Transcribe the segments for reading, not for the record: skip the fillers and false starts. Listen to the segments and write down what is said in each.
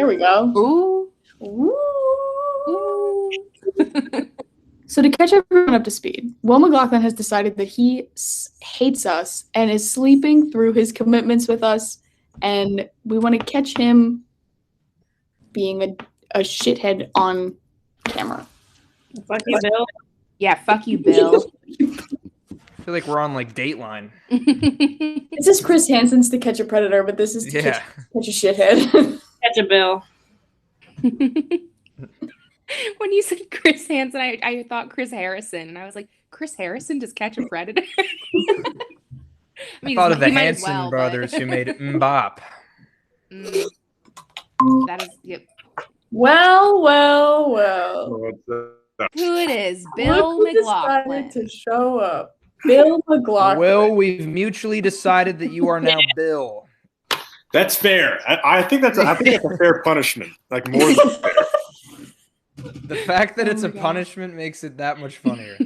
There we go. Ooh. Ooh. So to catch everyone up to speed, Will McLaughlin has decided that he hates us and is sleeping through his commitments with us, and we want to catch him being a shithead on camera. Fuck you, Bill. Yeah, fuck you, Bill. I feel like we're on like Dateline. This is Chris Hansen's To Catch a Predator, but this is To catch a shithead. Catch a Bill. When you said Chris Hansen, I thought Chris Harrison, and I was like, Chris Harrison does Catch a Predator? I thought of the Hanson brothers who made Mbop. That is, yep. Well. Who it is? Bill McLaughlin. To show up. Bill McLaughlin. Will, we've mutually decided that you are now Bill. That's fair. I think that's a fair punishment. Like more than fair. The fact that it's a punishment makes it that much funnier.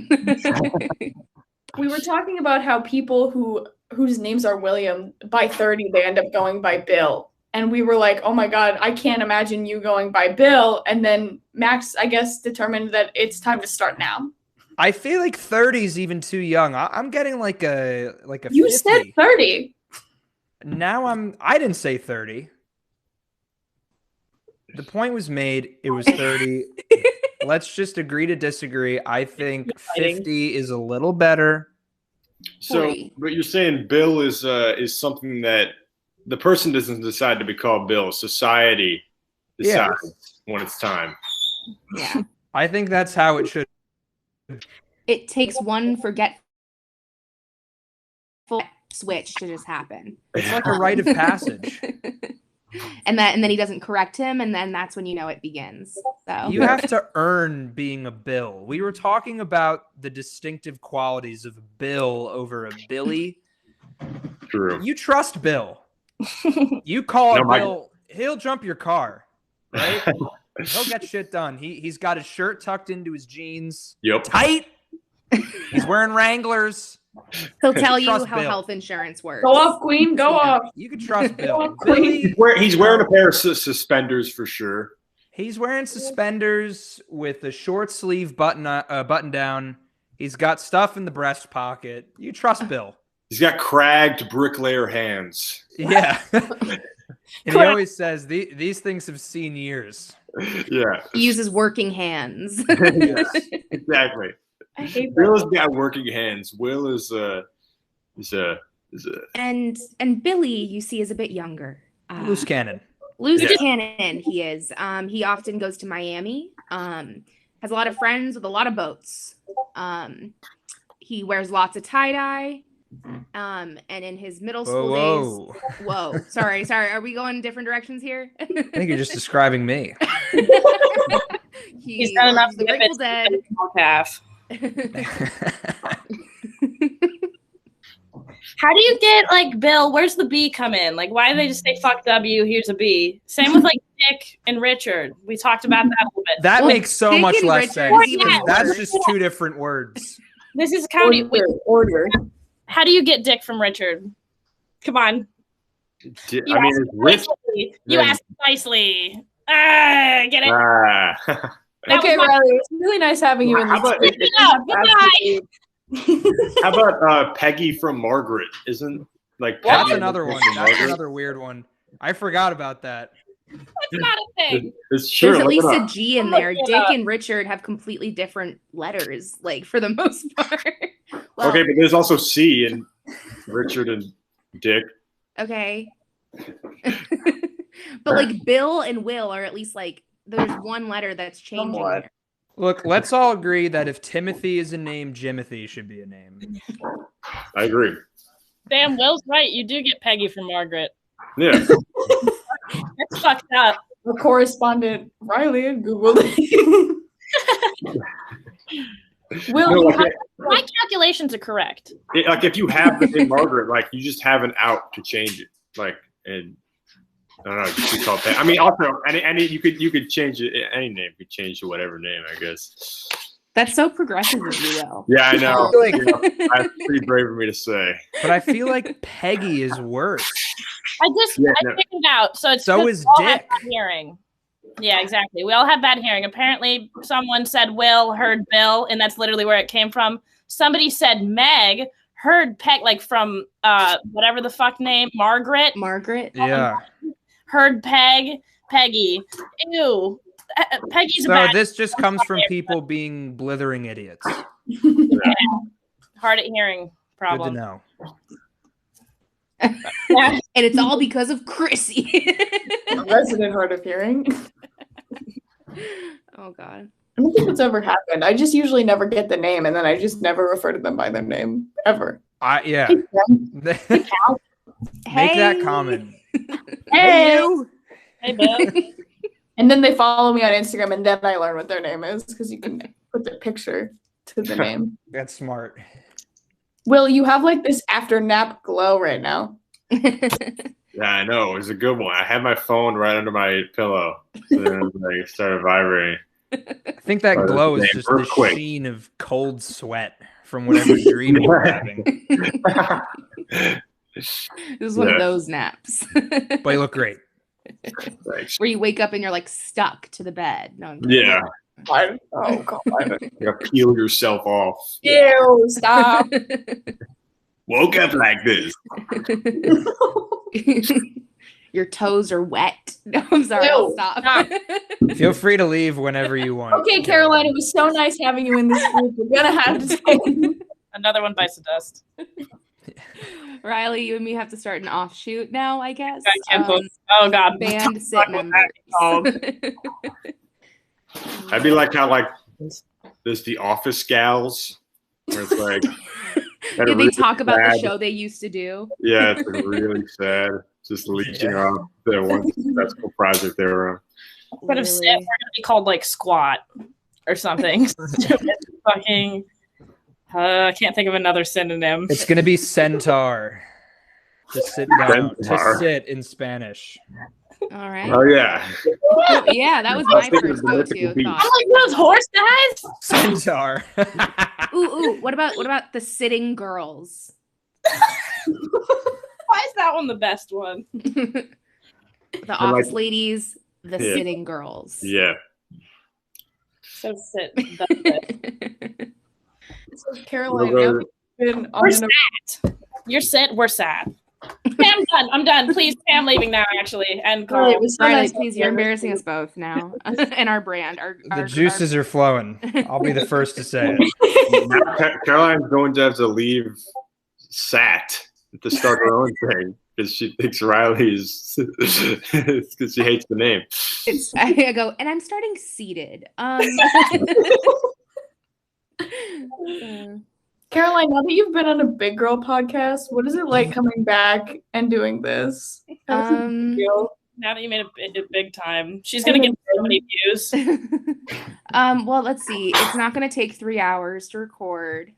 We were talking about how people whose names are William, by 30, they end up going by Bill. And we were like, oh my God, I can't imagine you going by Bill. And then Max, I guess, determined that it's time to start now. I feel like 30 is even too young. I'm getting like a 50. You said 30. Now I didn't say 30. The point was made. It was 30. Let's just agree to disagree. I think 50 is a little better. So, but you're saying Bill is something that the person doesn't decide to be called Bill. Society decides when it's time. Yeah. I think that's how it should. It takes one forgetful switch to just happen. It's like a rite of passage. And then he doesn't correct him, and then that's when you know it begins. So you have to earn being a Bill. We were talking about the distinctive qualities of a Bill over a Billy. True. You trust Bill. You call Bill, he'll jump your car, right? He'll get shit done. He's got his shirt tucked into his jeans. Yep. Tight. He's wearing Wranglers. He'll tell you how Bill. health insurance works. Go off, Queen. Go off. You can trust Bill. He's wearing a pair of suspenders for sure. He's wearing suspenders with a short sleeve button down. He's got stuff in the breast pocket. You trust Bill. He's got cragged bricklayer hands. Yeah. And he always says, these things have seen years. Yeah. He uses working hands. Yes, exactly. I hate Bill has got working hands. Will is and Billy, you see, is a bit younger. Loose cannon. Loose cannon, he is. He often goes to Miami. Has a lot of friends with a lot of boats. He wears lots of tie-dye. And in his middle school days. Sorry. Are we going different directions here? I think you're just describing me. He's done enough the Grateful Dead. Calf. How do you get like Bill? Where's the B come in? Like, why do they just say fuck W? Here's a B. Same with like Dick and Richard. We talked about that a little bit. That makes so Dick much and less Richard sense. even That's just two different words. This is county order. How do you get Dick from Richard? Come on. You asked nicely. Get it? Okay, Riley, it's really nice having you in this. How about Peggy from Margaret? Isn't like that's another one. That's another weird one. I forgot about that. That's not a thing. It's true. There's at least a G in there. Dick and Richard have completely different letters, like for the most part. Well, okay, but there's also C in Richard and Dick. Okay. But like Bill and Will are at least like there's one letter that's changing there. Look, let's all agree that if Timothy is a name, Jimothy should be a name. I agree. Damn, Will's right. You do get Peggy from Margaret. Yeah. That's fucked up. The correspondent Riley and Google. My calculations are correct. Like if you have the name Margaret, like you just have an out to change it. Like and I don't know, you call it. I mean, also any you could change it. Any name could change to whatever name, I guess. That's so progressive of you, Will. Yeah, I know. That's pretty brave of me to say. But I feel like Peggy is worse. I figured it out. So is Dick. I'm hearing. Yeah, exactly. We all have bad hearing. Apparently, someone said Will, heard Bill, and that's literally where it came from. Somebody said Meg, heard Peg, like from whatever the fuck name, Margaret. Yeah. Heard Peggy. Ew. Peggy's a So bad. this just comes from people being blithering idiots. Hard at hearing Good to problem. know. And it's all because of Chrissy. Resident hard of hearing. Oh God. I don't think that's ever happened. I just usually never get the name, and then I just never refer to them by their name ever. Yeah. Make Hey. that comment. Hey, you. Hey, Bill. and then they follow me on Instagram, and then I learn what their name is because you can put the picture to the name. That's smart. Will, you have like this after nap glow right now. Yeah, I know. It was a good one. I had my phone right under my pillow. So then it started vibrating. I think that Oh, glow is that's just real the quick. sheen of cold sweat from whatever dream you're having. This is one of those naps. But you look great. Thanks. Where you wake up and you're like stuck to the bed. No, I'm Yeah. Oh God! You gotta peel yourself off. Ew! Stop. Woke up like this. Your toes are wet. No, I'm sorry. I'll Ew, stop. Feel free to leave whenever you want. Okay, Caroline, it was so nice having you in this group. We're gonna have to say. Another one bites the dust. Riley, you and me have to start an offshoot now, I guess. I can't believe- oh God. Band sit members. I'd be like how there's the office gals where it's like Yeah, they talk about the show they used to do. Yeah, it's like really sad. Just leeching off the one successful project they were on. Instead of sit, we're gonna be called like squat or something. Fucking. I can't think of another synonym. It's gonna be centaur. To sit down. Centaur. To sit in Spanish. All right. Oh yeah. Yeah, that was I was my thinking first of the go-to mythical beast. thought. I'm like those horse guys. Centaur. Ooh, what about the sitting girls? Why is that one the best one? The like- office ladies, the Yeah. sitting girls. Yeah. So sit. That's it. So Caroline, now that you've been on We're an sad. You're sit. We're sad. I'm done. I'm done. Please, I'm leaving now. Actually, and Riley, call. it was so Riley, nice please, having you're you. embarrassing us both now. And our brand. The juices are flowing. I'll be the first to say it. Now Caroline's going to have to leave SAT to start her own thing because she thinks Riley's because she hates the name. I go, and I'm starting seated. Caroline, now that you've been on a big girl podcast, what is it like coming back and doing this? How does it feel? Now that you made it big time, she's gonna get so many views. Well, let's see. It's not going to take 3 hours to record.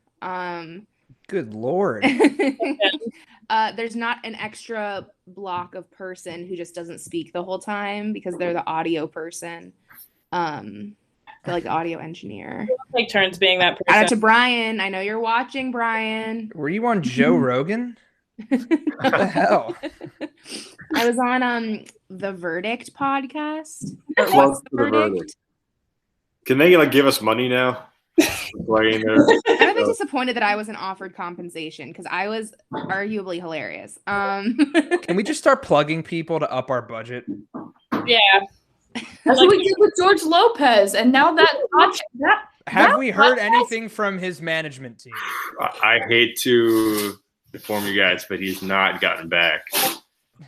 Good Lord. There's not an extra block of person who just doesn't speak the whole time because they're the audio person. They're like the audio engineer. Take turns being that Shout out person. to Brian. I know you're watching, Brian. Were you on Joe Rogan? What the hell? I was on the Verdict podcast. What's What's the the verdict? verdict? Can they give us money now? Playing there. I'm a bit disappointed that I wasn't offered compensation because I was arguably hilarious. Can we just start plugging people to up our budget? Yeah. That's what we did with George Lopez, and now that Have we heard podcast- anything from his management team? I hate to inform you guys, but he's not gotten back.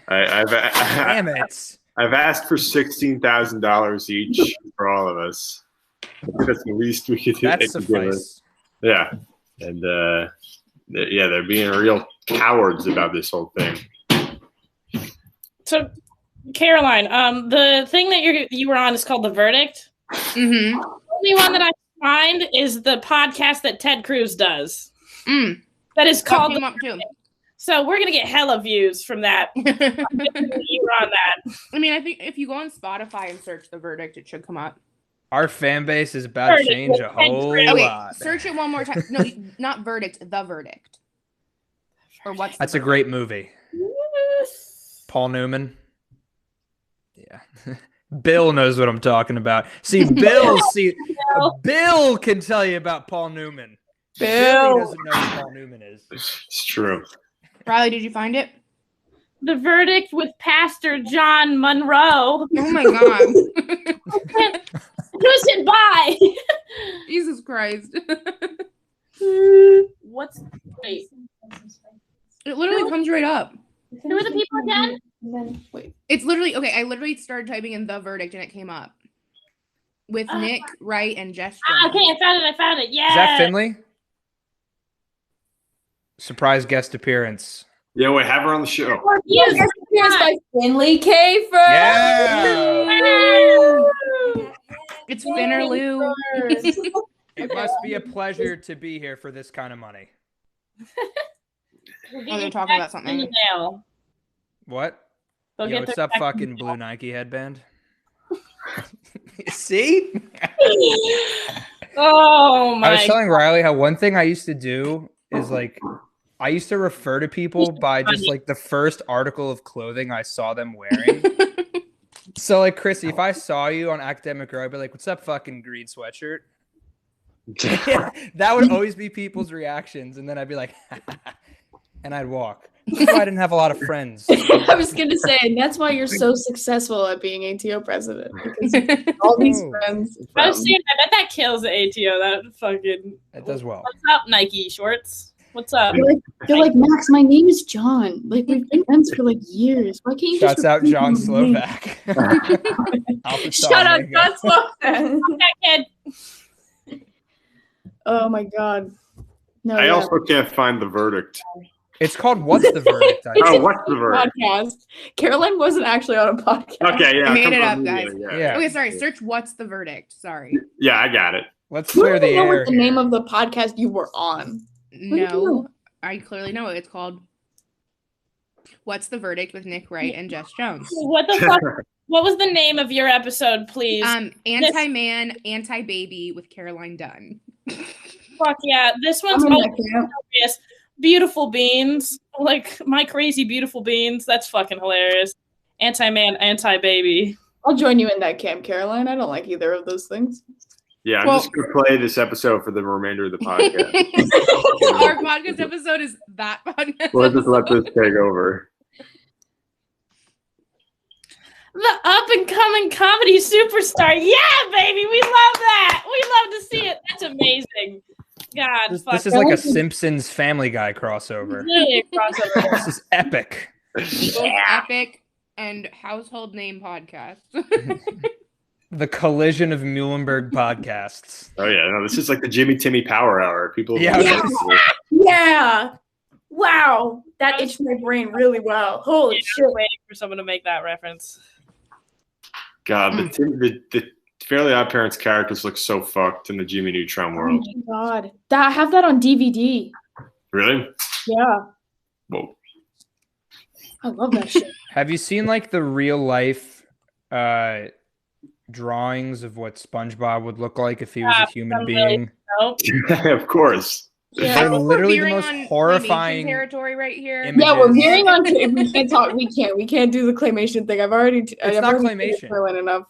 Damn it. I've asked for $16,000 each for all of us. I think that's the least we could do. That's suffice. Yeah, and they're being real cowards about this whole thing. So, Caroline, the thing that you were on is called The Verdict. Mm-hmm. The only one that I find is the podcast that Ted Cruz does. That is called. Came up too. So we're gonna get hella views from that. You were on that. I mean, I think if you go on Spotify and search The Verdict, it should come up. Our fan base is about to change a whole Okay, lot. search it one more time. No, not Verdict, The Verdict. Or what's That's the a great movie. Paul Newman. Yeah. Bill knows what I'm talking about. See, Bill can tell you about Paul Newman. Billy doesn't know who Paul Newman is. It's true. Riley, did you find it? The verdict with Pastor John Monroe. Oh my god. Who's it by? Jesus Christ. Wait. It literally comes right up. Who are the people again? Wait. It's literally okay. I literally started typing in the verdict and it came up with Nick Wright and Jess Jones. Okay, I found it. Yeah. Is that Finley? Surprise guest appearance. Yeah, wait, have her on the show. Yes, appearance by Finley K. For Yeah. It's Finnerloo. It must be a pleasure to be here for this kind of money. Oh, they're talking about something. What? Go Yo, get what's their up, back fucking in blue Nike headband? See? Oh my! I was telling Riley how one thing I used to do is like I used to refer to people by just like the first article of clothing I saw them wearing. So like Chrissy, if I saw you on Academic Row, I'd be like, "What's up, fucking green sweatshirt?" That would always be people's reactions, and then I'd be like, and I'd walk. That's why I didn't have a lot of friends. I was gonna say, and that's why you're so successful at being ATO president, because you have all these friends. I was seeing. I bet that kills the ATO. That fucking. It does well. What's up, Nike shorts? What's up? They're like, Max, my name is John. Like, we've been friends for like years. Why can't you Shouts just out repeat John my name?" Slovak. Shout out John Slovak. That kid. Oh my god. No, I also can't find the verdict. It's called What's the Verdict? Oh, what's the verdict? podcast. Caroline wasn't actually on a podcast. Okay, yeah. I made it come up, from guys. media, Yeah. Okay, sorry. Search what's the verdict. Sorry. Yeah, I got it. Let's You clear don't the even know air. what the name of the podcast you were on. No, I clearly know it. It's called What's the Verdict with Nick Wright and Jess Jones. What the fuck? What was the name of your episode, please? Anti-Man, Anti-Baby with Caroline Dunn. Fuck yeah. This one's I'm in that camp. hilarious. Beautiful beans. Like my crazy beautiful beans. That's fucking hilarious. Anti-man, anti-baby. I'll join you in that camp, Caroline. I don't like either of those things. Yeah, I'm Well- just gonna play this episode for the remainder of the podcast. Our podcast episode is that podcast. We'll just let this take over. The up-and-coming comedy superstar. Yeah, baby. We love that. We love to see it. That's amazing. God, fuck. This is like a Simpsons Family Guy crossover. Literally a crossover. This is epic. Both epic and household name podcast. The collision of Muhlenberg podcasts. Oh yeah, no, this is like the Jimmy Timmy Power Hour. People. Yeah. Yeah. Wow. That itched my brain really well. Holy Yeah, shit. I'm waiting for someone to make that reference. God, the Fairly Odd Parents characters look so fucked in the Jimmy Neutron Oh world. my god. I have that on DVD. Really? Yeah. Whoa. I love that shit. Have you seen like the real life drawings of what SpongeBob would look like if he was a human I'm really- being? Nope. Of course. Yeah. They're literally the veering most on horrifying claymation territory right here. image. Yeah, we're Images. veering on. We can't talk. We can't do the claymation thing. I've already. It's not claymation. Caroline enough.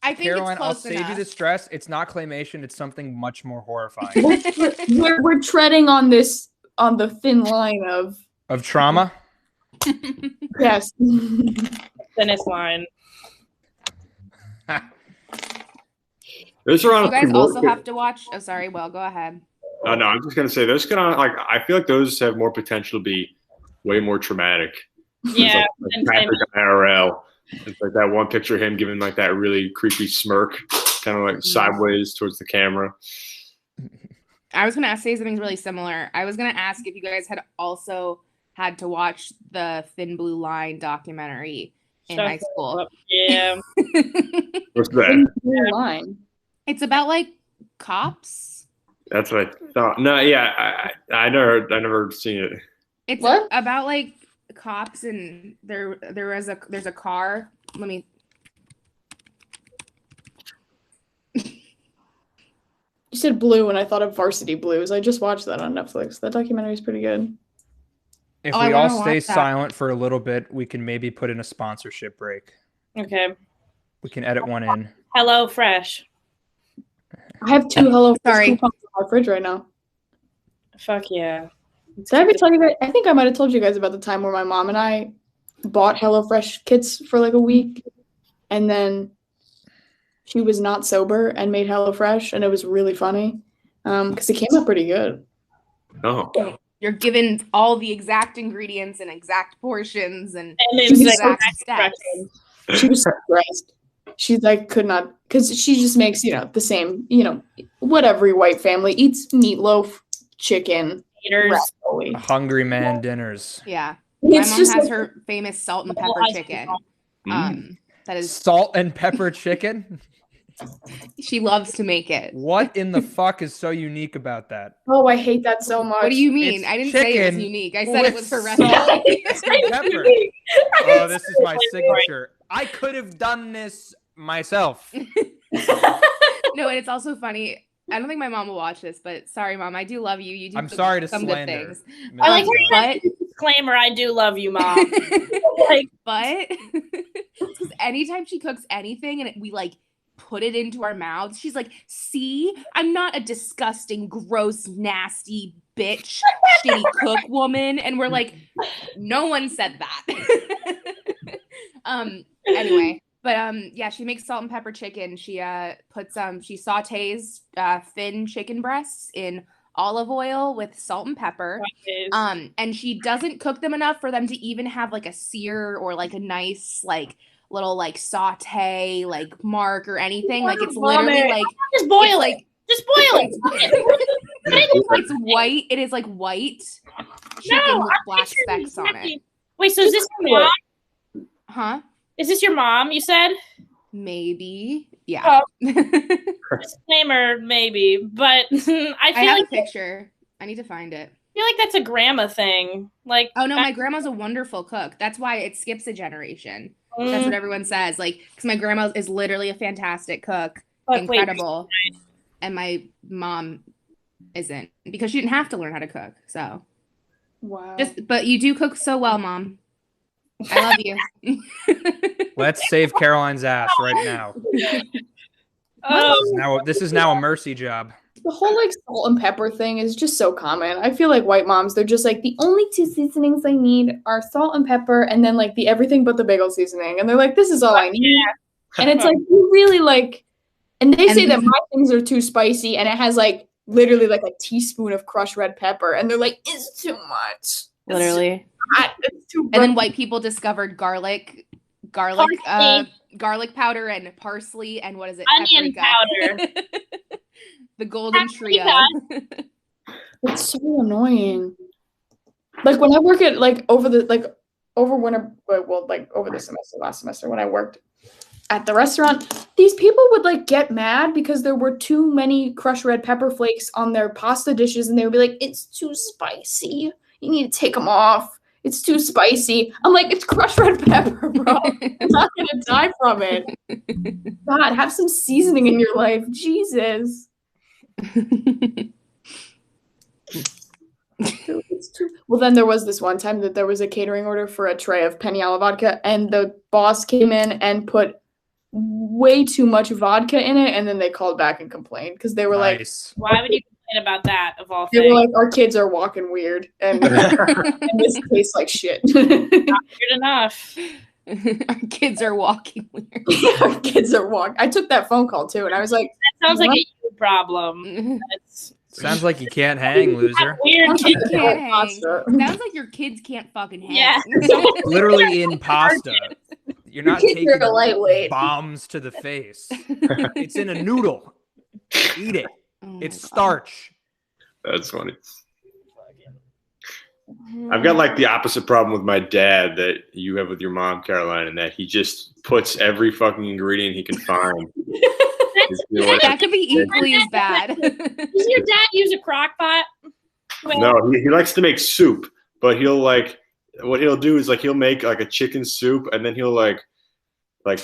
I think Caroline, it's I'll close save you enough. the stress. It's not claymation. It's something much more horrifying. We're treading on the thin line of Of trauma? yes. Finish line. Those are on. You guys also have to watch. Oh, sorry. Well, go ahead. Oh no, I'm just gonna say those can like. I feel like those have more potential to be way more traumatic. Yeah. Like Patrick IRL. It's like that one picture of him giving like that really creepy smirk, kind of like sideways towards the camera. I was gonna say something really similar. I was gonna ask if you guys had also had to watch the Thin Blue Line documentary in Shut high school. up. Yeah. What's that? Thin line. It's about like cops. That's what I thought. No, yeah, I never seen it. It's What? about like cops and there's a car. Let me. You said blue, and I thought of Varsity Blues. I just watched that on Netflix. That documentary is pretty good. If Oh, I we all wanna stay watch that. silent for a little bit, we can maybe put in a sponsorship break. Okay. We can edit one in. Hello Fresh. I have 2 Hello Fresh Sorry. coupons in my fridge right now. Fuck yeah. Did I ever tell you guys? I think I might have told you guys about the time where my mom and I bought HelloFresh kits for like a week, and then she was not sober and made HelloFresh, and it was really funny because it came out pretty good. Oh, You're given all the exact ingredients and exact portions and it's exact steps. She was so stressed. She like could not, because she just makes the same what every white family eats: meatloaf, chicken, Haters. ravioli. Hungry man dinners. Yeah. My It's mom just has like, her famous salt and pepper chicken. That is, Salt and pepper chicken? she loves to make it. What in the fuck is so unique about that? oh, I hate that so much. What do you mean? It's I didn't say it was chicken unique. I said it was her with salt recipe. and pepper. Oh, this is my signature. I could have done this myself. No, and it's also funny. I don't think my mom will watch this, but sorry, Mom. I do love you. You do I'm sorry to some slander. good things. I like Ms. how Dunn. you disclaimer, I do love you, Mom. Like, But because anytime she cooks anything and we like put it into our mouths, she's like, "See, I'm not a disgusting, gross, nasty bitch, shitty cook woman." And we're like, "No one said that." Anyway, but yeah, she makes salt and pepper chicken. She puts she sautés thin chicken breasts in olive oil with salt and pepper. And she doesn't cook them enough for them to even have like a sear or like a nice like little like saute like mark or anything. Like it's literally like just boil it. like Just boil it. it's white. It is like white chicken No, with I'm black picturing specks on it. Wait, so is this your mom? Huh? Is this your mom, you said? Maybe. Yeah. Disclaimer, maybe. But I feel I have like a picture. I need to find it. I feel like that's a grandma thing. Like, Oh no, my grandma's a wonderful cook. That's why it skips a generation. That's what everyone says. Like, because my grandma is literally a fantastic cook, incredible, and my mom isn't because she didn't have to learn how to cook. So, Wow. but you do cook so well, Mom. I love you. Let's save Caroline's ass right now. This is now a mercy job. The whole like salt and pepper thing is just so common. I feel like white moms, they're just like, the only 2 seasonings I need are salt and pepper and then like the everything but the bagel seasoning. And they're like, this is all I need. And it's like, you really like, and they say that my things are too spicy and it has like literally like a teaspoon of crushed red pepper. And they're like, it's too much. Literally. It's too And then white people discovered garlic powder and parsley and what is it? Onion Paprika. powder. The golden trio. It's so annoying. Like when I work at like over winter, well, like over the semester, last semester when I worked at the restaurant, these people would like get mad because there were too many crushed red pepper flakes on their pasta dishes, and they would be like, "It's too spicy. You need to take them off. It's too spicy." I'm like, "It's crushed red pepper, bro. I'm not gonna die from it." God, have some seasoning in your life, Jesus. Well, then there was this one time that there was a catering order for a tray of Peniala vodka, and the boss came in and put way too much vodka in it, and then they called back and complained because they were like, why would you complain about that of all they things? were like, our kids are walking weird, and this tastes like shit. Not weird enough. Our kids are walking weird. Our kids are walking. I took that phone call too, and I was like, That sounds like a you problem. That's Sounds like you can't hang, loser. weird. Kids can't hang. pasta. Sounds like your kids can't fucking hang. Yeah. Literally in pasta. You're not Your kids taking are lightweight. bombs to the face. It's in a noodle. Eat it. Oh It's my starch. that's funny. I've got like the opposite problem with my dad that you have with your mom, Caroline, and that he just puts every fucking ingredient he can find. God. That could be equally as bad. Does your dad use a crock pot? No, he likes to make soup, but he'll like what he'll do is like he'll make like a chicken soup, and then he'll like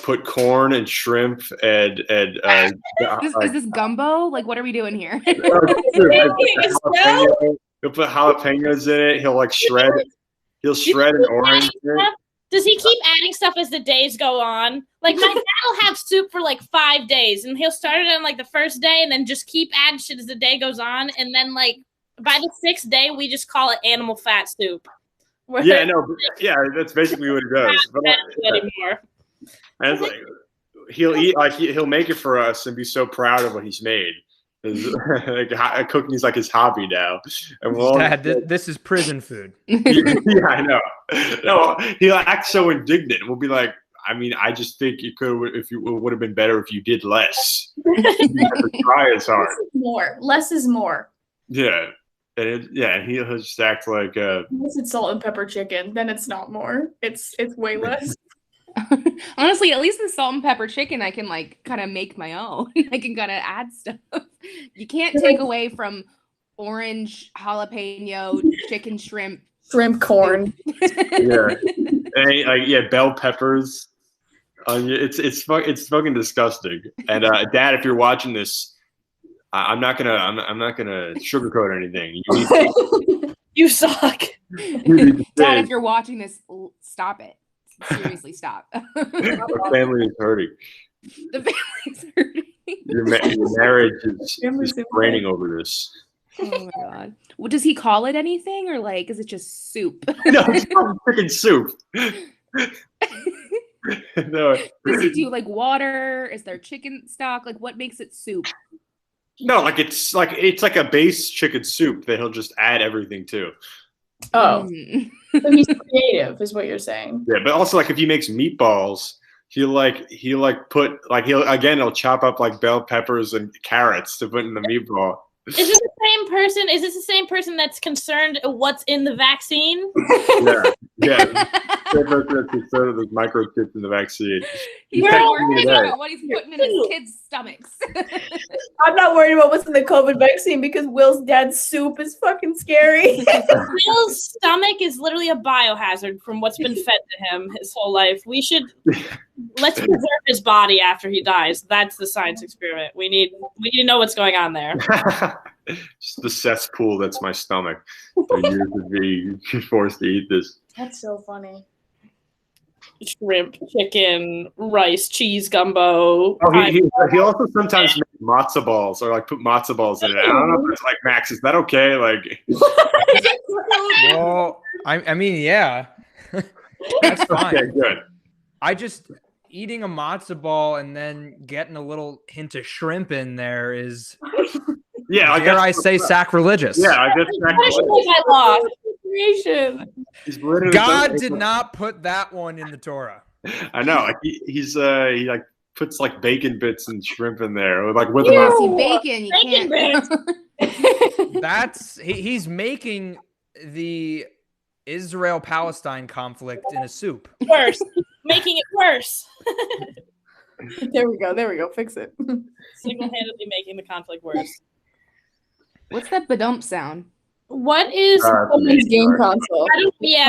put corn and shrimp and Is this gumbo? Like, what are we doing here? he'll put jalapenos in it. He'll like shred. He'll shred an orange in it. Does he keep adding stuff as the days go on? Like, my dad will have soup for like 5 days, and he'll start it on like the first day, and then just keep adding shit as the day goes on, and then like by the 6th day, we just call it animal fat soup. Yeah, no, that's basically what it does. But, anymore. And it's like he'll eat, like he'll make it for us and be so proud of what he's made. Like, cooking is like his hobby now. And Dad, this is prison food. Yeah, I know. No, he'll act so indignant. We'll be like, I mean, I just think it would have been better if you did less. You have to try as hard. Less is more. Yeah. And he'll just act like unless it's salt and pepper chicken, then it's not more. It's way less. Honestly, at least the salt and pepper chicken, I can like kind of make my own. I can kind of add stuff. You can't take away from orange, jalapeno, chicken, shrimp corn. Yeah, and bell peppers. It's fucking disgusting. And Dad, if you're watching this, I'm not gonna sugarcoat anything. You suck. Dad, if you're watching this, stop it. Seriously, stop. Our family is hurting. The family's hurting. Your marriage is raining over this. Oh my god. Well, does he call it anything, or like is it just soup? No, it's not freaking soup. No. Does he do like water? Is there chicken stock? Like what makes it soup? No, like it's like a base chicken soup that he'll just add everything to. Oh. So he's creative, is what you're saying. Yeah, but also like if he makes meatballs, he'll chop up like bell peppers and carrots to put in the meatball. Is this the same person? Is this the same person that's concerned what's in the vaccine? Yeah. Same person that's concerned with the microchips in the vaccine. He's worried about what he's putting in his kids' stomachs. I'm not worried about what's in the COVID vaccine because Will's dad's soup is fucking scary. Will's stomach is literally a biohazard from what's been fed to him his whole life. Let's preserve his body after he dies. That's the science experiment. We need to know what's going on there. Just the cesspool that's my stomach. For years of being forced to eat this. That's so funny. Shrimp, chicken, rice, cheese gumbo. Oh, he also sometimes makes matzo balls or like put matzo balls in it. I don't know if it's like, Max, is that okay? Like, well, I mean, yeah, that's fine. Okay, good. I just eating a matzo ball and then getting a little hint of shrimp in there is, dare I say, sacrilegious. Yeah, I guess sacrilegious. God did not put that one in the Torah. I know. Like he like puts like bacon bits and shrimp in there, or like with bacon. You can't. That's he's making the Israel-Palestine conflict in a soup. Worse, making it worse. There we go. Fix it. Single-handedly making the conflict worse. What's that badump sound? What is someone's game console? I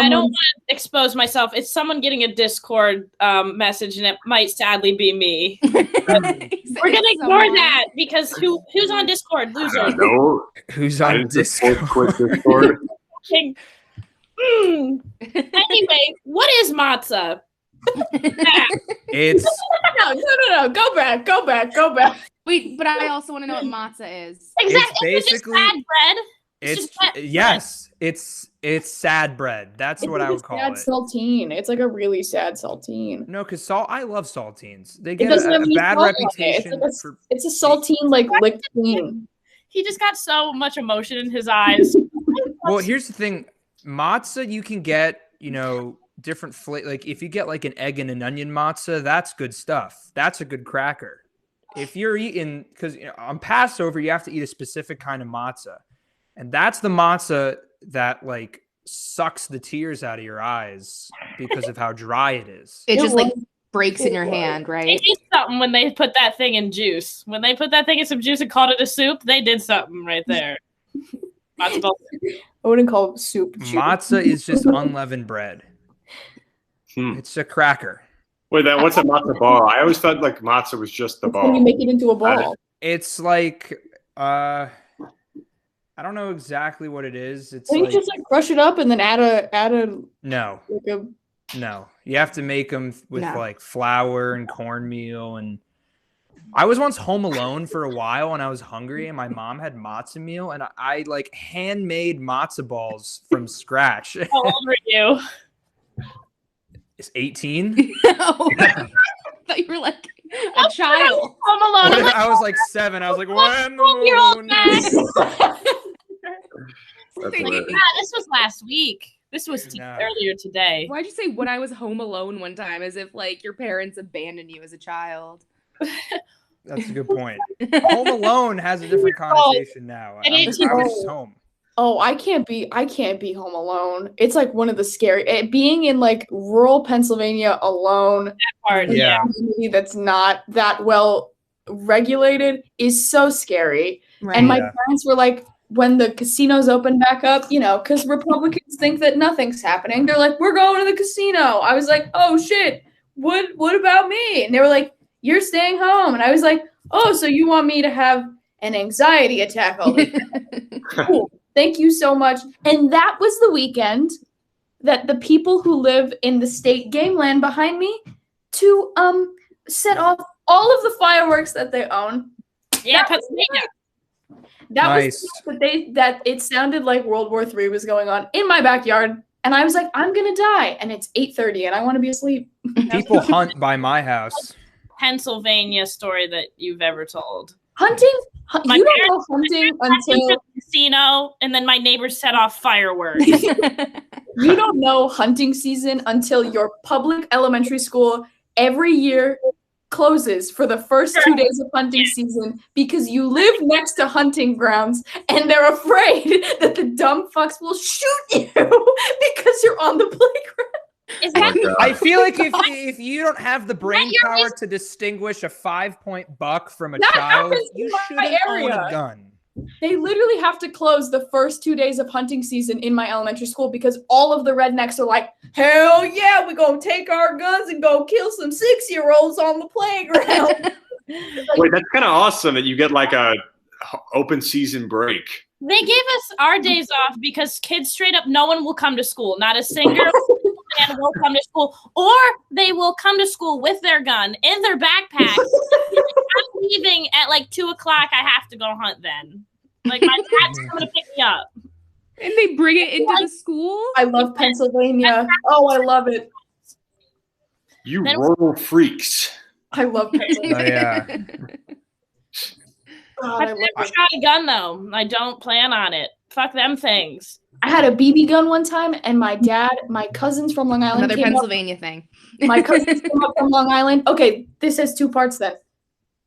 don't want to expose myself. It's someone getting a Discord message, and it might sadly be me. We're gonna ignore that because who's on Discord? Loser. No. Who's on Discord? Anyway, what is matzah? It's no. Go back. Wait, but I also want to know what matzah is. Exactly. It's basically sad bread. It's sad bread. That's what I would call it. Sad saltine. It's like a really sad saltine. No, because I love saltines. They get a bad reputation. It's a saltine like licked bean. He just got so much emotion in his eyes. Well, here's the thing. Matzah, you can get, different flavor. Like if you get like an egg and an onion matzah, that's good stuff. That's a good cracker. If you're eating, because on Passover, you have to eat a specific kind of matzah. And that's the matzah that like sucks the tears out of your eyes because of how dry it is. It just like breaks in your hand, right? They did something when they put that thing in juice. When they put that thing in some juice and called it a soup, they did something right there. I wouldn't call it soup. Matzah is just unleavened bread. It's a cracker. Wait, then what's a matzah ball? I always thought like matzah was just the ball. When you make it into a ball. It's like I don't know exactly what it is. It's you just like crush it up and then add a no. Like No, you have to make them with No. like flour and cornmeal. And I was once home alone for a while and I was hungry and my mom had matzo meal and I like handmade matzo balls from scratch. How old were you? It's 18. Oh, I thought you were like a child. Home Alone. I'm like, I was like 7. I was like, when? 12-year-old man. That's Like, hilarious. Yeah, this was last week. This was No. earlier today. Why'd you say when I was home alone one time, as if like your parents abandoned you as a child? That's a good point. Home Alone has a different connotation now. At I 18. was just home. Oh, I can't be home alone. It's like one of the being in like rural Pennsylvania alone. Part, Yeah. In a community that's not that well regulated is so scary. Right. And my Yeah. parents were like, when the casinos open back up, you know, because Republicans think that nothing's happening. They're like, we're going to the casino. I was like, oh shit, what about me? And they were like, you're staying home. And I was like, oh, so you want me to have an anxiety attack all weekend? Cool. Thank you so much. And that was the weekend that the people who live in the state game land behind me to set off all of the fireworks that they own. Yeah, Pennsylvania. That Nice. was that it sounded like World War III was going on in my backyard. And I was like, I'm gonna die. And it's 8:30 and I want to be asleep. People hunt by my house. Pennsylvania story that you've ever told. Hunting? My You don't know hunting I went to until the casino, and then my neighbors set off fireworks. you don't know hunting season until your public elementary school every year closes for the first 2 days of hunting season because you live next to hunting grounds and they're afraid that the dumb fucks will shoot you because you're on the playground. Is Oh my that God. I feel like if you don't have the brain your power to distinguish a 5-point buck from a That child, happens you in my shouldn't own area. a gun. They literally have to close the first 2 days of hunting season in my elementary school because all of the rednecks are like, hell yeah, we're going to take our guns and go kill some 6-year-olds on the playground. Wait, that's kind of awesome that you get like a open season break. they gave us our days off because kids straight up, no one will come to school. Not a single man will come to school, or they will come to school with their gun in their backpack. I'm leaving at like 2:00. I have to go hunt then. Like my dad's coming to pick me up. And they bring it into the school? I love Pennsylvania. Oh, I love it. You Then- rural freaks. I love Pennsylvania. Oh, yeah. God, I've I love never it. shot a gun though. I don't plan on it. Fuck them things. I had a BB gun one time, and my cousins from Long Island Another came up. Pennsylvania thing. My cousins came up from Long Island. Okay, this has 2 parts then.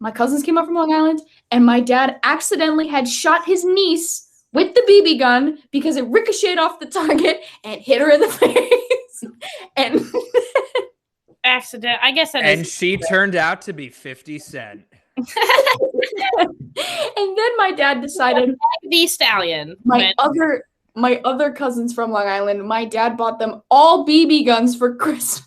My cousins came up from Long Island, and my dad accidentally had shot his niece with the BB gun because it ricocheted off the target and hit her in the face. And Accident. I guess that And is. she turned out to be 50 Cent. and then my dad decided The stallion. my other cousins from Long Island, my dad bought them all BB guns for Christmas.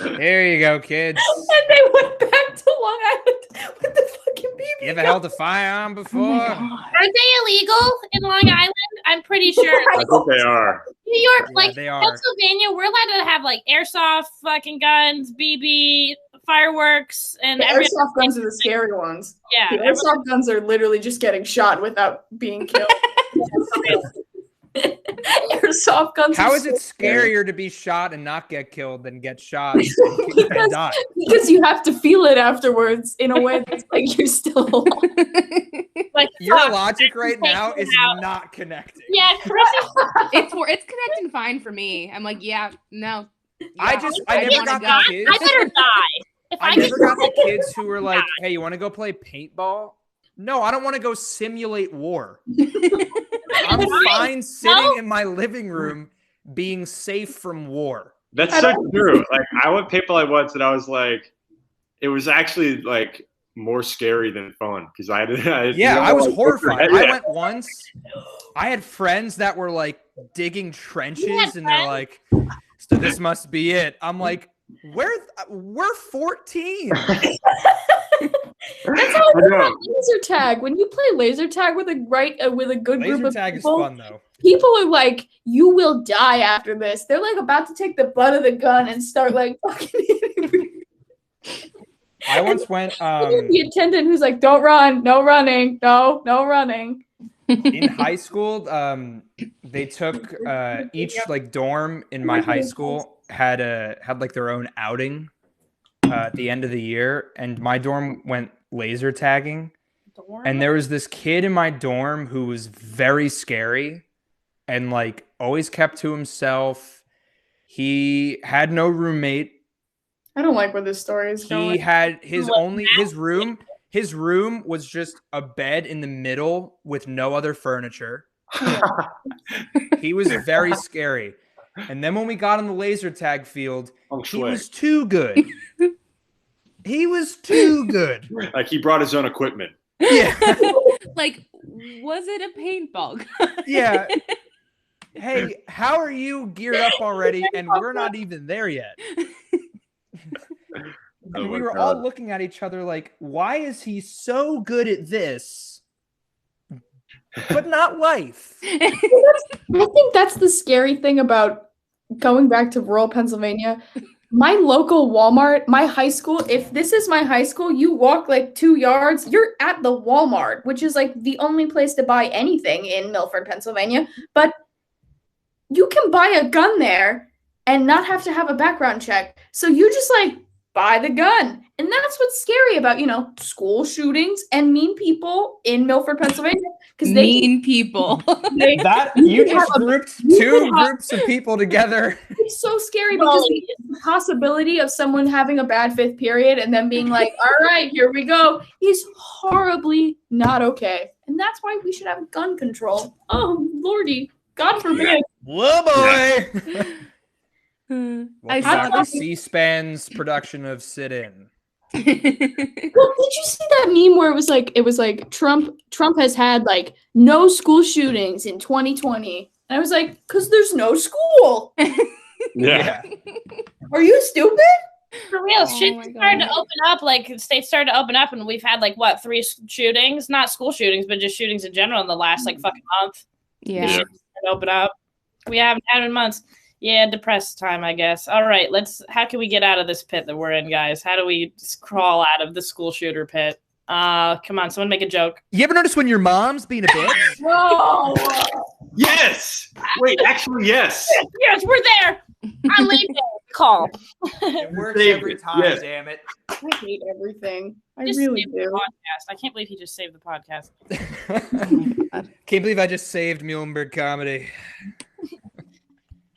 There you go, kids. And they went back to Long Island with the fucking BB You ever gun. held a firearm before? Aren't they illegal in Long Island? I'm pretty sure. I think they are. New York, Yeah, like they are. Pennsylvania, we're allowed to have like airsoft fucking guns, BB, fireworks, and The every airsoft guns are the scary ones. yeah. The airsoft guns are literally just getting shot without being killed. Airsoft guns. How are is it so scary. scarier to be shot and not get killed than get shot and die? Because you have to feel it afterwards in a way that's like you're still alive. like Your fuck. logic right now Take it is out. not connecting. Yeah, Chris. It's connecting fine for me. I'm like, yeah, no. I Yeah, I never wanna got go. the kids. I better die. If I I never get got the kids who were like, "Hey, you want to go play paintball?" No, I don't want to go simulate war. I'm fine sitting in my living room being safe from war. That's so true. Like I went paintball once, and I was like, it was actually like more scary than fun because I Yeah, I was like, horrified. yeah. I went once. I had friends that were like digging trenches, and they're like, "So this must be it." I'm like, we're 14. That's how I I feel know. about laser tag. When you play laser tag with a good group Laser of tag is people, fun though. people are like, "You will die after this." They're like about to take the butt of the gun and start like fucking hitting me. I once went The attendant who's like, "Don't run, no running, no running." in high school. They took each like dorm in my high school had like their own outing at the end of the year, and my dorm went laser tagging. And there was this kid in my dorm who was very scary and like always kept to himself. He had no roommate. I don't like where this story is He going. had his room. His room was just a bed in the middle with no other furniture. He was very scary. And then when we got on the laser tag field, he was too good. He was too good. Like he brought his own equipment. Yeah. Like, was it a paintball? Yeah. Hey, how are you geared up already? And we're not even there yet. And we were all looking at each other like, why is he so good at this, but not life? I think that's the scary thing about going back to rural Pennsylvania. My local Walmart, my high school, if this is my high school, you walk like 2 yards, you're at the Walmart, which is like the only place to buy anything in Milford, Pennsylvania. But you can buy a gun there and not have to have a background check. So you just like buy the gun. And that's what's scary about, school shootings and mean people in Milford, Pennsylvania. Because Mean people. You just grouped two groups of people together. It's so scary because the possibility of someone having a bad fifth period and then being like, all right, here we go, is horribly not okay. And that's why we should have gun control. Oh, Lordy. God forbid. Whoa, boy. I Welcome to C-SPAN's production of Sit In. Well, did you see that meme where it was like Trump has had like no school shootings in 2020? And I was like, because there's no school. Yeah. Are you stupid? For real, shit my started to God. open up. Like states started to open up, and we've had like what 3 shootings? Not school shootings, but just shootings in general in the last like fucking month. Yeah. Started to open up. We haven't had it in months. Yeah, depressed time, I guess. All right, how can we get out of this pit that we're in, guys? How do we crawl out of the school shooter pit? Come on, someone make a joke. You ever notice when your mom's being a bitch? No. Yes. Wait, actually, yes. Yes, we're there. I'm leaving. Call. It works Saved every it, time, yes. damn it. I hate everything. I Just really saved the do. podcast. I can't believe he just saved the podcast. Can't believe I just saved Muhlenberg Comedy.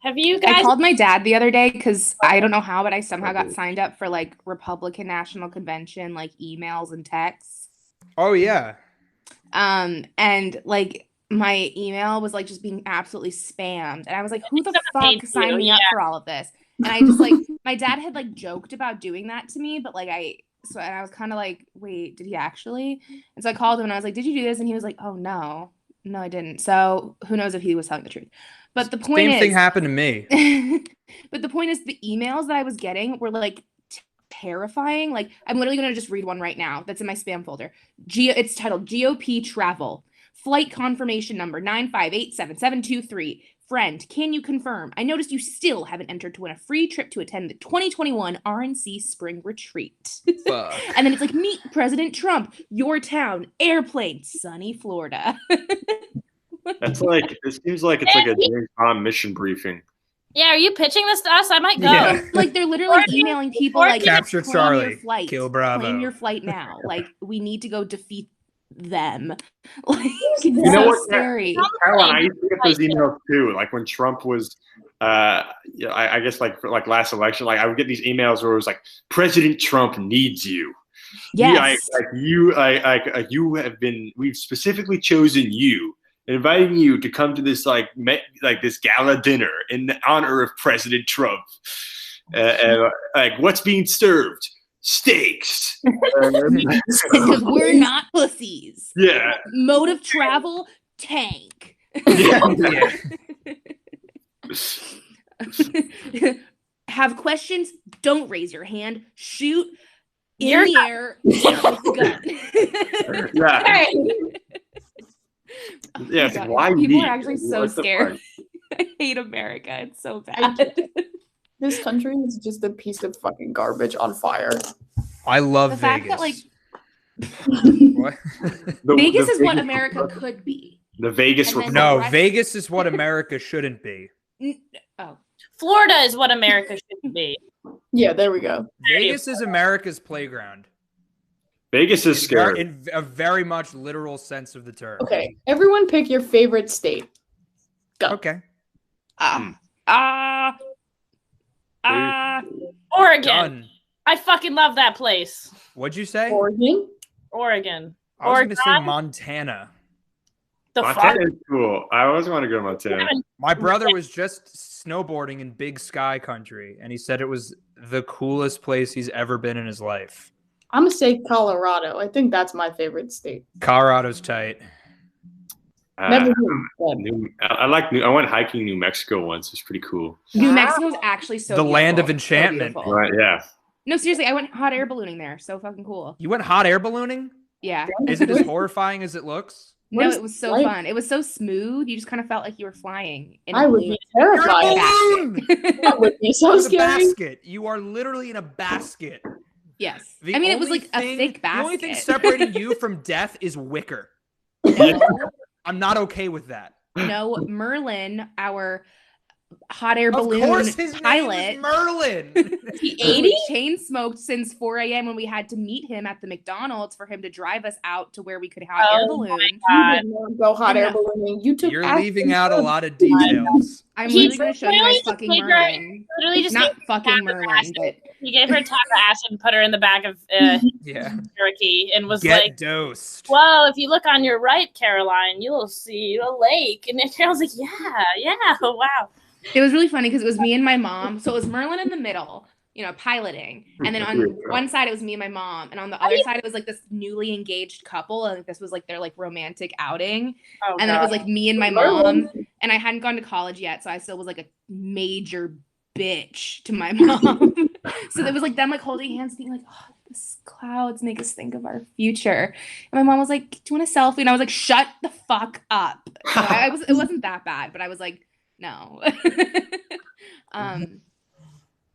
Have you I guys? called my dad the other day because I don't know how, but I somehow got signed up for like Republican National Convention, like emails and texts. Oh, yeah. And like my email was like just being absolutely spammed. And I was like, who the Hate fuck signed you, me up yeah. for all of this? And I just like, my dad had like joked about doing that to me, but like and I was kind of like, wait, did he actually? And so I called him and I was like, did you do this? And he was like, oh no, I didn't. So who knows if he was telling the truth. But the point Same thing happened to me. But the point is the emails that I was getting were like terrifying. Like I'm literally going to just read one right now that's in my spam folder. It's titled GOP Travel. Flight confirmation number 9587723. Friend, can you confirm? I noticed you still haven't entered to win a free trip to attend the 2021 RNC Spring Retreat. Fuck. And then it's like, meet President Trump, your town, airplane, sunny Florida. That's like, it seems like it's like a James Bond mission briefing. Yeah, are you pitching this to us? I might go. Yeah. Like they're literally emailing people like, Capture claim Charlie, your flight, kill Bravo. claim your flight now. Like we need to go defeat them. Like You know so what? scary. Caroline, I used to get those emails too. Like when Trump was, I guess like for like last election, like I would get these emails where it was like, President Trump needs you. Yes. We've specifically chosen you, inviting you to come to this like this gala dinner in honor of President Trump. And like, what's being served? Steaks. Because we're not pussies. Yeah. Mode of travel, tank. Yeah. Have questions? Don't raise your hand. Shoot. in You're the air with the gun. Yeah. Hey, Yeah. It's like, why People me? are actually so What the scared. fuck? I hate America. It's so I bad. this country is just a piece of fucking garbage on fire. I love The fact that, Vegas. What? Vegas The is what Vegas- America could be. The Vegas And then- Republic. No, rest- Vegas is what America shouldn't be. Oh, Florida is what America should be. Yeah, there we go. Vegas is America's playground. Vegas is scary. In a very much literal sense of the term. Okay, everyone pick your favorite state. Go. Okay. Oregon. Done. I fucking love that place. What'd you say? Oregon. Oregon. I was going to say Oregon? Montana. The fuck? Montana is cool. I always want to go to Montana. My brother was just snowboarding in Big Sky Country, and he said it was the coolest place he's ever been in his life. I'm gonna say Colorado. I think that's my favorite state. Colorado's tight. Never been. I went hiking New Mexico once. It was pretty cool. New Mexico is actually so The land of beautiful. So enchantment. beautiful. Right? Yeah. No, seriously, I went hot air ballooning there. So fucking cool. You went hot air ballooning? Yeah. Is it as horrifying as it looks? No, What is it was so life? fun. It was so smooth. You just kind of felt like you were flying. In a I would balloon. be You're in a terrified. balloon! That would be so It's a scary. basket. You are literally in a basket. Yes. The I mean, it was only like a thing- thick basket. The only thing separating you from death is wicker. No, I'm not okay with that. no, Merlin, our hot air Of balloon course, his name pilot. is Merlin. He 80? chain smoked since 4 a.m. when we had to meet him at the McDonald's for him to drive us out to where we could hot air Oh my balloon. You God. did not go hot air No. ballooning. You took. You're acid leaving out a drugs. lot of details. I'm He literally going to show you my literally just fucking made her- Merlin. Literally just Not gave fucking half of Merlin, acid. but He gave her a tap of acid and put her in the back of Yeah. Cherokee and was Get like, dosed. well, if you look on your right, Caroline, you'll see a lake. And then Carol's like, yeah, wow. it was really funny because it was me and my mom. So it was Merlin in the middle, piloting. And then on one side, it was me and my mom. And on the other side, it was like this newly engaged couple. And this was like their like romantic outing. Oh, And then it was God. like me and my mom. And I hadn't gone to college yet. So I still was like a major bitch to my mom. So there was like them like holding hands being like, oh, this clouds make us think of our future. And my mom was like, do you want a selfie? And I was like, shut the fuck up. So it wasn't that bad, but I was like, no.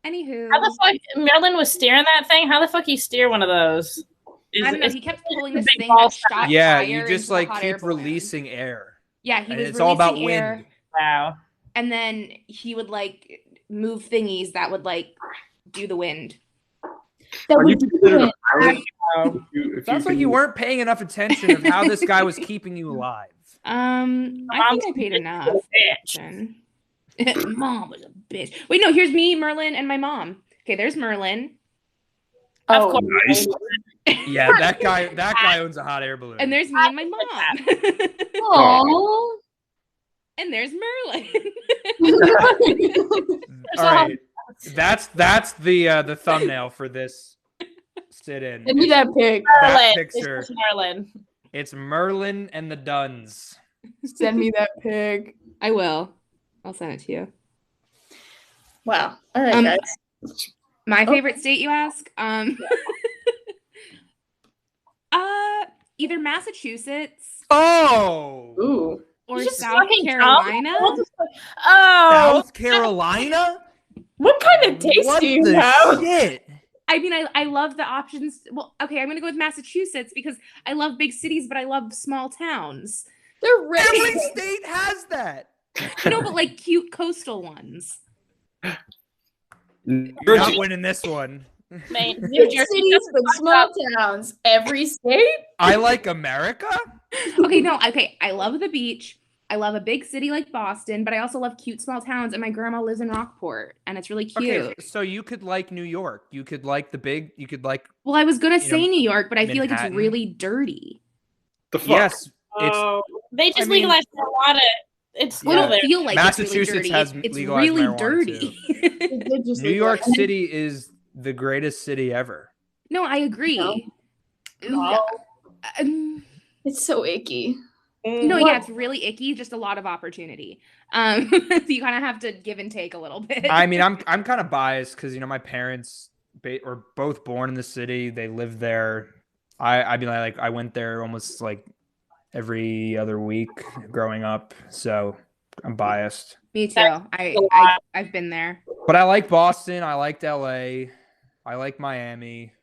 Anywho. How the fuck Merlin was steering that thing? How the fuck you steer one of those? I don't know. He kept pulling this big thing ball that shot Yeah, fire you just into a like hot air keep balloon. releasing air. Yeah, he And was it's all about releasing air, wind. Wow. and then he would like move thingies that would like do the wind. That Are would you do considered a it. pilot? Oh. If Sounds like can- you weren't paying enough attention of how this guy was keeping you alive. I think I paid enough. Bitch. attention. Mom was a bitch. Wait, no, here's me, Merlin, and my mom. Okay, there's Merlin, Of Oh, course. Nice. Yeah, that guy owns a hot air balloon. and there's me and my mom. Aw. And there's Merlin. All right, that's the thumbnail for this sit-in. Send me that pic. That Merlin. picture. It's Merlin. It's Merlin and the Duns. Send me that pic. I will. I'll send it to you. Wow. All right, guys. My Oh. favorite state, you ask? Either Massachusetts Oh, Ooh. or You just South fucking Carolina. What the fuck? Oh, South Carolina. What kind of taste What do you the have? shit? I mean, I love the options. Well, okay, I'm gonna go with Massachusetts because I love big cities, but I love small towns. They're ready. Every state has that. No, but like cute coastal ones. You're not winning this one. Maine, New Big Jersey. cities but small towns. Every state? I like America. Okay, no, okay. I love the beach. I love a big city like Boston, but I also love cute small towns. And my grandma lives in Rockport, and it's really cute. Okay, so you could like New York. You could like the big. You could like Well, I was gonna You say know, New York, but I feel like it's Manhattan. really dirty. The fuck? yes. It's Oh, they just I mean- legalized marijuana. It's Well, still I there. don't feel like Massachusetts it's really dirty. has It's legalized really marijuana, dirty. They just New York legalize- City is the greatest city ever. No, I agree. No. Ooh, No. It's so icky. no, yeah, it's really icky. Just a lot of opportunity. So you kind of have to give and take a little bit. I mean, I'm kind of biased because my parents or both born in the city. They live there. I mean, I went there almost like every other week growing up, so I'm biased. Me too. I've been there. But I like Boston. I liked LA. I like Miami.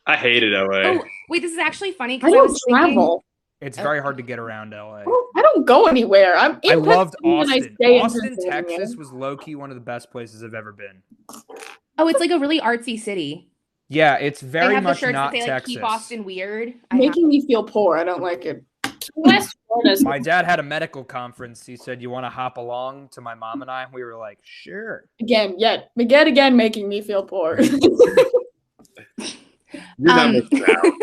I hated LA. Oh, wait, this is actually funny I because I don't was thinking. travel. It's very hard to get around LA. I don't go anywhere. I loved Austin. Austin, Pennsylvania. Texas was low-key one of the best places I've ever been. Oh, it's like a really artsy city. Yeah, it's They very have the much shirts not that say like Texas. keep Austin weird. Making me feel poor. I don't like it. West Florida's My dad had a medical conference. He said, "You want to hop along?" to my mom and I. We were like, "Sure." Again, making me feel poor. You're not missing out.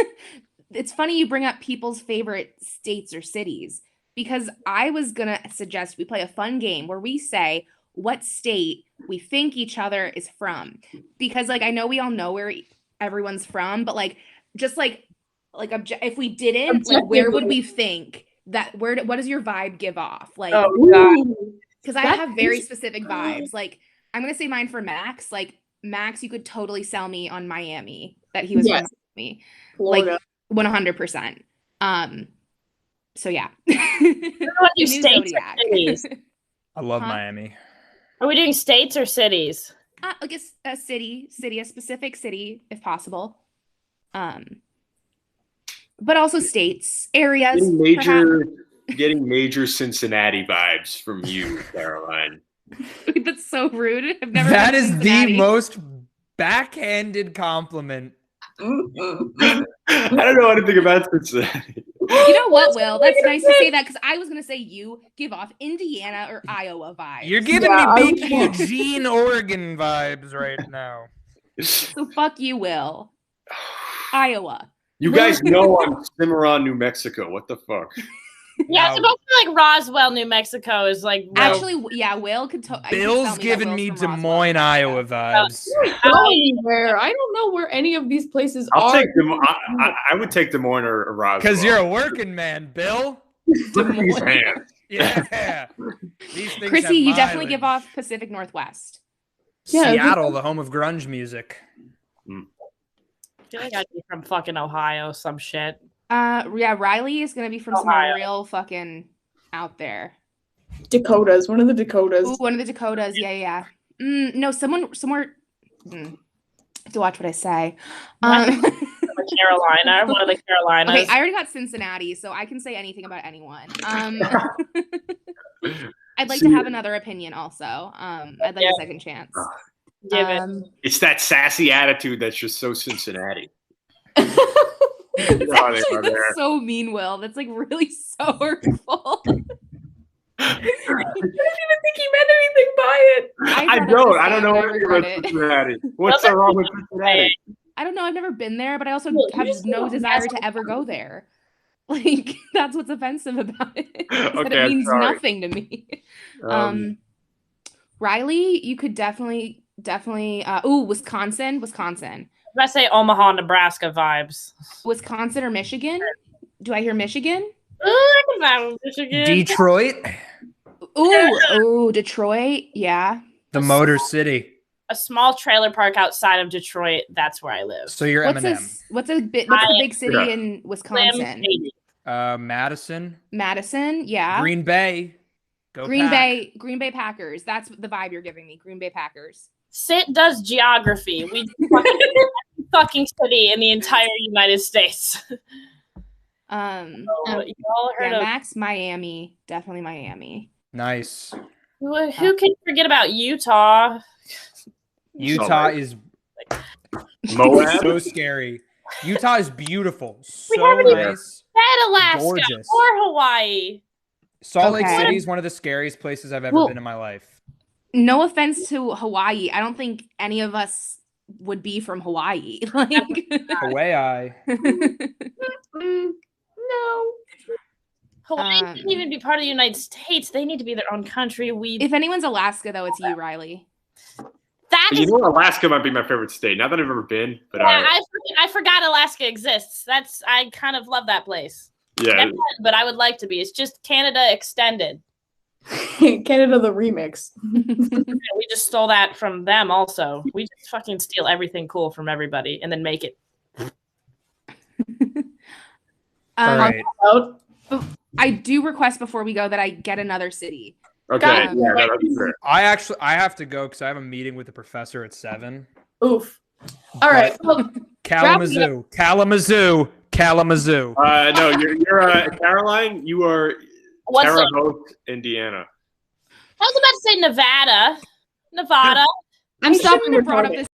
It's funny you bring up people's favorite states or cities because I was gonna suggest we play a fun game where we say what state we think each other is from, because like I know we all know where everyone's from, but like just like if we didn't, like where would we think that? What does your vibe give off? Like, because I have very specific vibes. Like I'm gonna say mine for Max. Like Max, you could totally sell me on Miami that he was from Miami. Florida. Like 100%. So yeah. What do states or cities? I love Miami. Are we doing states or cities? I guess a city, a specific city, if possible. But also states, areas. Getting major Cincinnati vibes from you, Caroline. That's so rude. I've never. That is the most backhanded compliment. I don't know anything about Cincinnati. You know what, Will? That's nice to say that because I was gonna say you give off Indiana or Iowa vibes. You're giving me big Eugene, Oregon vibes right now. So fuck you, Will. Iowa. You guys know I'm Cimarron, New Mexico. What the fuck? Yeah, it's supposed to be like Roswell, New Mexico is like. Actually, yeah, Will could. Bill's giving me Des Moines, Iowa vibes. Anywhere. I don't know where any of these places I'll are. take Des Moines. I would take Des Moines or Roswell. Because you're a working man, Bill. Look at these hands. Yeah. These things Chrissy, you definitely mileage. give off Pacific Northwest. Yeah, Seattle, the home of grunge music. I feel like I'd be from fucking Ohio, some shit. Yeah, Riley is gonna be from somewhere real fucking out there. Dakotas, one of the Dakotas. Ooh, one of the Dakotas. Yeah. No, somewhere. I have to watch what I say. Carolina, one of the Carolinas. Okay, I already got Cincinnati, so I can say anything about anyone. I'd like to have another opinion also. I'd like a second chance. Give it. It's that sassy attitude that's just so Cincinnati. That's so mean, Will. That's like really so hurtful. I didn't even think he meant anything by it. I don't know anything about Cincinnati. What's so wrong with Cincinnati? I don't know. I've never been there, but I also have no desire to ever go there. Like, that's what's offensive about it. Okay, it means nothing to me. Riley, you could definitely. Wisconsin. I say Omaha, Nebraska vibes. Wisconsin or Michigan? Do I hear Michigan? I can vibe with Michigan. Detroit. Ooh, Detroit. Yeah. The Motor City. A small trailer park outside of Detroit. That's where I live. So you're Eminem. What's a big city in Wisconsin? Madison. Madison. Yeah. Green Bay. Green Bay Packers. That's the vibe you're giving me. Green Bay Packers. Sit does geography. We fucking city in the entire United States. Y'all heard of Max, Miami. Definitely Miami. Nice. Who can forget about Utah? Utah is Moab? so scary. Utah is beautiful. So nice. Said Alaska Gorgeous. or Hawaii. Salt Lake City is one of the scariest places I've ever been in my life. No offense to Hawaii. I don't think any of us would be from Hawaii. Like Hawaii. No. Hawaii shouldn't even be part of the United States. They need to be their own country. If anyone's Alaska, though, it's you, Riley. You know, Alaska might be my favorite state. Not that I've ever been, but I forgot Alaska exists. I kind of love that place. Yeah. But I would like to be. It's just Canada extended. Canada the remix. We just stole that from them also. We just fucking steal everything cool from everybody and then make it. All right. I do request before we go that I get another city. Okay. Yeah, no, that's fair. I have to go because I have a meeting with the professor at 7. Oof. All right. Well, Kalamazoo. No, you're Caroline. You are Terre Haute, Indiana. I was about to say Nevada. I'm stopping shouldn't have brought up recording. this